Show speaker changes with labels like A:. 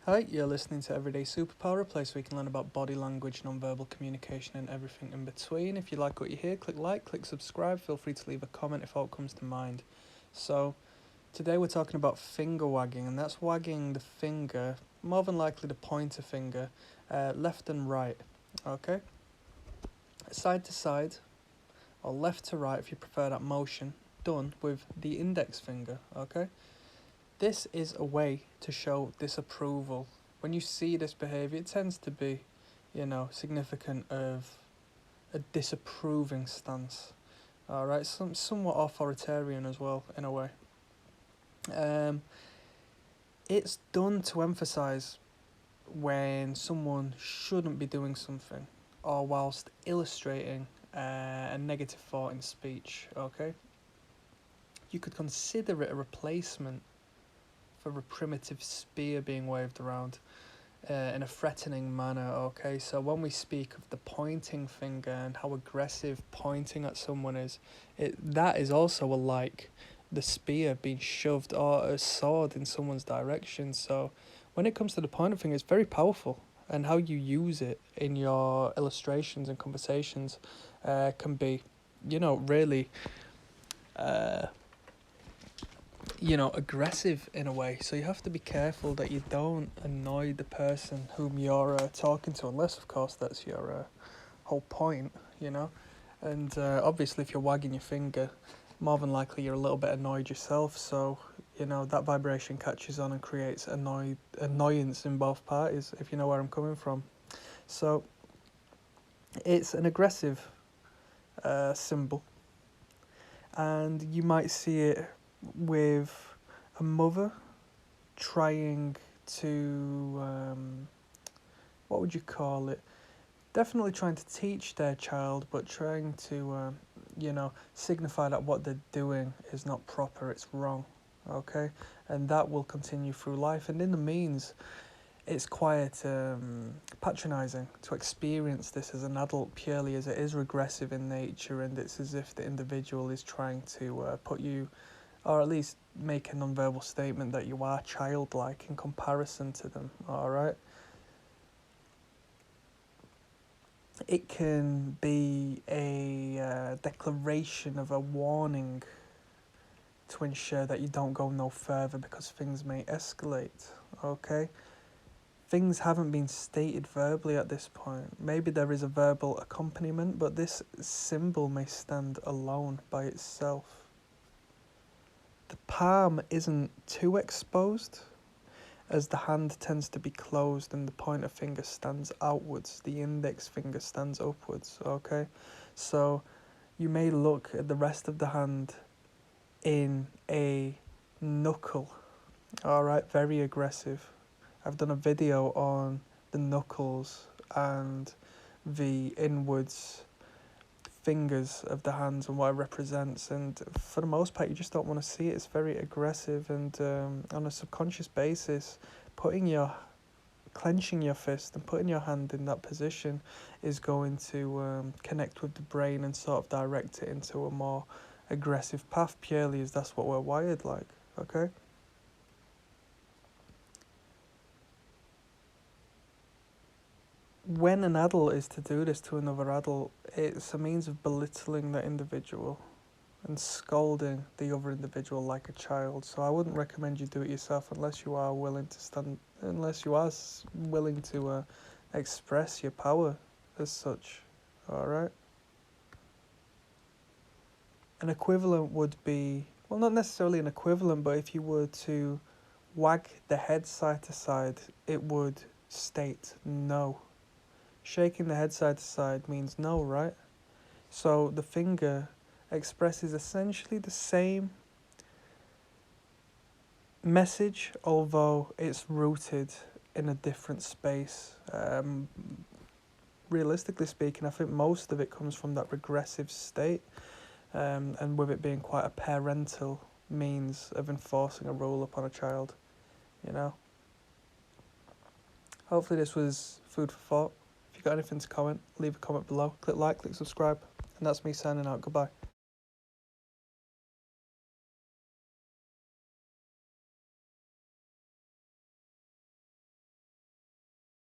A: Hi, you're listening to Everyday Superpower, a place where you can learn about body language, non-verbal communication, and everything in between. If you like what you hear, click like, click subscribe. Feel free to leave a comment if all comes to mind. So, today we're talking about finger wagging, and that's wagging the finger, more than likely the pointer finger, left and right. Okay? Side to side, or left to right if you prefer that motion, done with the index finger. Okay? This is a way to show disapproval. When you see this behaviour, it tends to be, significant of a disapproving stance. Alright, somewhat authoritarian as well, in a way. It's done to emphasise when someone shouldn't be doing something, or whilst illustrating a negative thought in speech, okay? You could consider it a replacement for a primitive spear being waved around in a threatening manner, okay? So when we speak of the pointing finger and how aggressive pointing at someone is, that is also like the spear being shoved or a sword in someone's direction. So when it comes to the pointing finger, it's very powerful, and how you use it in your illustrations and conversations can be, really aggressive in a way. So you have to be careful that you don't annoy the person whom you're talking to, unless, of course, that's your whole point, And obviously, if you're wagging your finger, more than likely you're a little bit annoyed yourself. So, that vibration catches on and creates annoyance in both parties, if you know where I'm coming from. So, it's an aggressive symbol. And you might see it with a mother trying to, what would you call it? Definitely trying to teach their child, but trying to, signify that what they're doing is not proper, it's wrong, okay? And that will continue through life. And in the means, it's quite patronising to experience this as an adult, purely as it is regressive in nature, and it's as if the individual is trying to put you, or at least make a non-verbal statement that you are childlike in comparison to them, alright? It can be a declaration of a warning to ensure that you don't go no further because things may escalate, okay? Things haven't been stated verbally at this point. Maybe there is a verbal accompaniment, but this symbol may stand alone by itself. The palm isn't too exposed, as the hand tends to be closed and the pointer finger stands outwards, the index finger stands upwards, okay? So you may look at the rest of the hand in a knuckle, alright, very aggressive. I've done a video on the knuckles and the inwards fingers of the hands and what it represents, and for the most part you just don't want to see it. It's very aggressive, and on a subconscious basis, clenching your fist and putting your hand in that position is going to connect with the brain and sort of direct it into a more aggressive path, purely as that's what we're wired like, okay? When an adult is to do this to another adult, it's a means of belittling that individual and scolding the other individual like a child. So I wouldn't recommend you do it yourself unless you are willing to express your power as such, alright? An equivalent would be, well, not necessarily an equivalent, but if you were to wag the head side to side, it would state no. Shaking the head side to side means no, right? So the finger expresses essentially the same message, although it's rooted in a different space. Realistically speaking, I think most of it comes from that regressive state, and with it being quite a parental means of enforcing a rule upon a child, Hopefully this was food for thought. If you got anything to comment, leave a comment below. Click like, click subscribe. And that's me signing out. Goodbye.